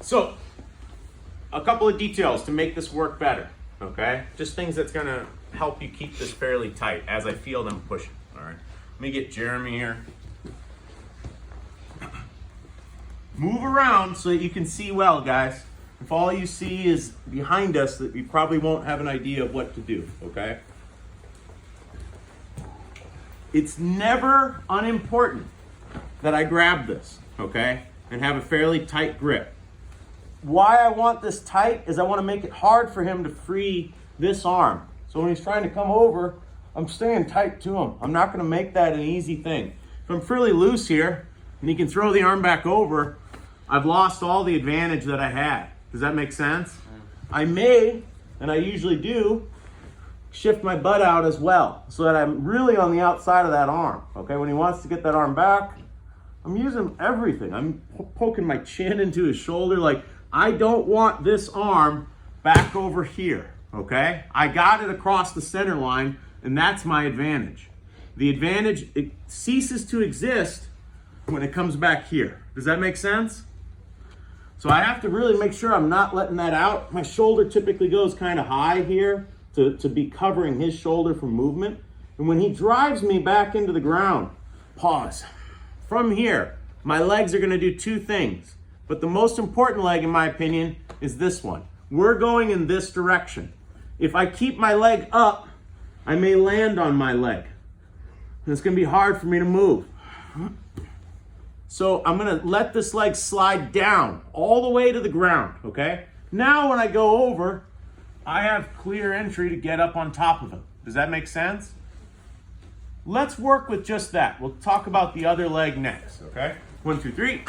So, a couple of details to make this work better, okay? Just things that's gonna help you keep this fairly tight as I feel them pushing, all right? Let me get Jeremy here. Move around so that you can see well, guys. If all you see is behind us, that you probably won't have an idea of what to do, okay? It's never unimportant that I grab this, okay? And have a fairly tight grip. Why I want this tight is I want to make it hard for him to free this arm. So when he's trying to come over, I'm staying tight to him. I'm not going to make that an easy thing. If I'm fairly loose here, and he can throw the arm back over, I've lost all the advantage that I had. Does that make sense? I may, and I usually do, shift my butt out as well, so that I'm really on the outside of that arm. Okay, when he wants to get that arm back, I'm using everything. I'm poking my chin into his shoulder. Like, I don't want this arm back over here, okay? I got it across the center line, and that's my advantage. The advantage, it ceases to exist when it comes back here. Does that make sense? So I have to really make sure I'm not letting that out. My shoulder typically goes kind of high here to be covering his shoulder from movement. And when he drives me back into the ground, pause. From here, my legs are gonna do two things. But the most important leg, in my opinion, is this one. We're going in this direction. If I keep my leg up, I may land on my leg. And it's gonna be hard for me to move. So I'm gonna let this leg slide down all the way to the ground, okay? Now when I go over, I have clear entry to get up on top of him. Does that make sense? Let's work with just that. We'll talk about the other leg next, okay? 1, 2, 3.